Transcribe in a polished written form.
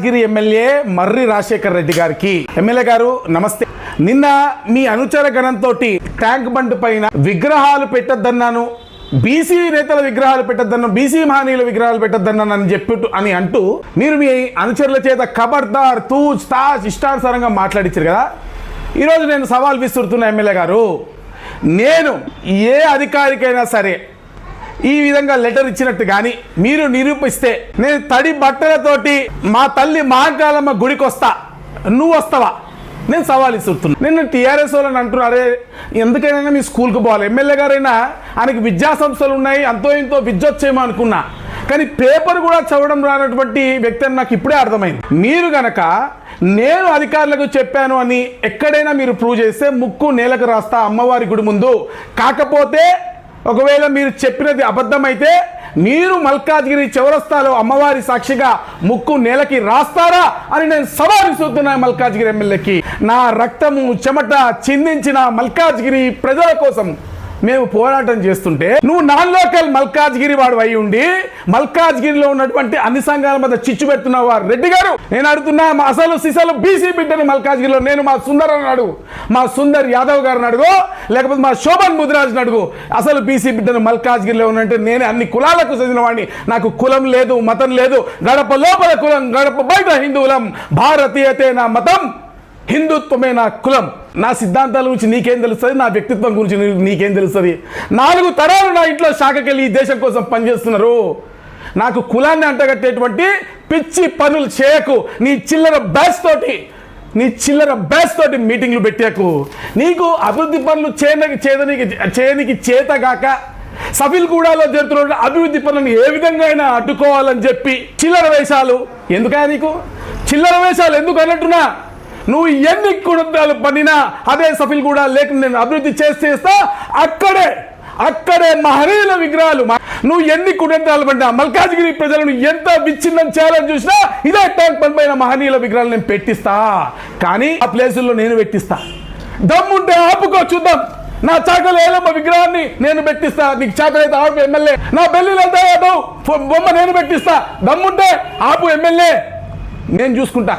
గిరి MLA మర్రి రాజశేఖర్ రెడ్డి గారికి MLA గారు నమస్తే. నిన్న మీ అనుచర గణంతో ట్యాంక్ బండ్ పైన విగ్రహాలు పెట్టద్దన్నాను, బీసీ నేతల విగ్రహాలు పెట్టద్దన్నాను, బీసీ మహనీయుల విగ్రహాలు పెట్టద్దన్నాను అని అంటూ మీరు మీ అనుచరుల చేత ఖబర్దార్ తూజ్ తాజ్ ఇష్టానుసారంగా మాట్లాడించారు కదా. ఈరోజు నేను సవాల్ విసురుతున్న ఎమ్మెల్యే గారు, నేను ఏ అధికారికైనా సరే ఈ విధంగా లెటర్ ఇచ్చినట్టు కానీ మీరు నిరూపిస్తే నేను తడి బట్టలతోటి మా తల్లి మహాకాలమ్మ గుడికి వస్తా, నువ్వు వస్తావా? నేను సవాల్ ఇస్తున్నా. నిన్న టీఆర్ఎస్ వాళ్ళని అంటున్నారే, ఎందుకైనా మీ స్కూల్కి పోవాలి. ఎమ్మెల్యే గారైనా ఆయనకి విద్యా సంస్థలు ఉన్నాయి, అంతో ఇంతో విద్యొచ్చేమో అనుకున్నా, కానీ పేపర్ కూడా చదవడం రానటువంటి వ్యక్తి అని నాకు ఇప్పుడే అర్థమైంది. మీరు గనక నేను అధికారులకు చెప్పాను అని ఎక్కడైనా మీరు ప్రూవ్ చేస్తే ముక్కు నేలకు రాస్తా అమ్మవారి గుడి ముందు. కాకపోతే ఒకవేళ మీరు చెప్పినది అబద్ధమైతే మీరు మల్కాజ్గిరి చౌరస్తాలో అమ్మవారి సాక్షిగా ముక్కు నేలకి రాస్తారా అని నేను సవాల్ విసురుతున్నా మల్కాజ్గిరి ఎమ్మెల్యేకి. నా రక్తము చెమట చిందించిన మల్కాజ్గిరి ప్రజల కోసం మేము పోరాటం చేస్తుంటే నువ్వు నాన్ లోకల్ మల్కాజ్గిరి వాడు అయి ఉండి మల్కాజ్గిరిలో ఉన్నటువంటి అన్ని సంఘాల మధ్య చిచ్చు పెడుతున్నావు. రెడ్డి గారు, నేను అడుగుతున్నా, అసలు సిసలు బీసీ బిడ్డని మల్కాజ్గిరిలో నేను మా సుందర్ అని అడుగు, మా సుందర్ యాదవ్ గారిని అడుగు, లేకపోతే మా శోభన్ ముదిరాజ్ని అడుగు. అసలు బీసీ బిడ్డను మల్కాజ్గిరిలో ఉన్నట్టే నేనే అన్ని కులాలకు చెందిన వాడిని, నాకు కులం లేదు, మతం లేదు. గడప లోపల కులం, గడప బయట హిందువులం, భారతీయతే నా మతం, హిందుత్వమే నా కులం. నా సిద్ధాంతాల గురించి నీకేం తెలుస్తుంది, నా వ్యక్తిత్వం గురించి నీకేం తెలుస్తుంది? 4 తరాలు నా ఇంట్లో శాఖకెళ్ళి ఈ దేశం కోసం పనిచేస్తున్నారు. నాకు కులాన్ని అంటగట్టేటువంటి పిచ్చి పనులు చేయకు. నీ చిల్లర బ్యాచ్ తోటి మీటింగ్లు పెట్టాకు. నీకు అభివృద్ధి పనులు చేయనికి చేతగాక సఫిల్గూడలో జరుగుతున్న అభివృద్ధి పనులను ఏ విధంగా అయినా అడ్డుకోవాలని చెప్పి చిల్లర వేషాలు ఎందుకా? నీకు చిల్లర వేషాలు ఎందుకు అన్నట్టున్నా? నువ్వు ఎన్ని కుటుంబాలు పడినా అదే సఫిల్ కూడా లేకుండా నేను అభివృద్ధి చేస్తా. అక్కడే మహనీయుల విగ్రహాలు. నువ్వు ఎన్ని కుటుంబాలు పడినా మల్కాజ్గిరి ప్రజలను ఎంత విచ్ఛిన్నం చేయాలని చూసినా ఇదే ట్యాంక్ బండ్ పైన మహనీయుల విగ్రహాలు నేను పెట్టిస్తా. కానీ ఆ ప్లేసుల్లో నేను పెట్టిస్తా. దమ్ముంటే ఆపుకో, చూద్దాం. నా చాకలి ఏలమ్మ విగ్రహాన్ని నేను పెట్టిస్తా. నీకు చాకలైతే ఆపు ఎమ్మెల్యే. నా బెల్లిలంతా బొమ్మ నేను పెట్టిస్తా. దమ్ముంటే ఆపు ఎమ్మెల్యే, నేను చూసుకుంటా.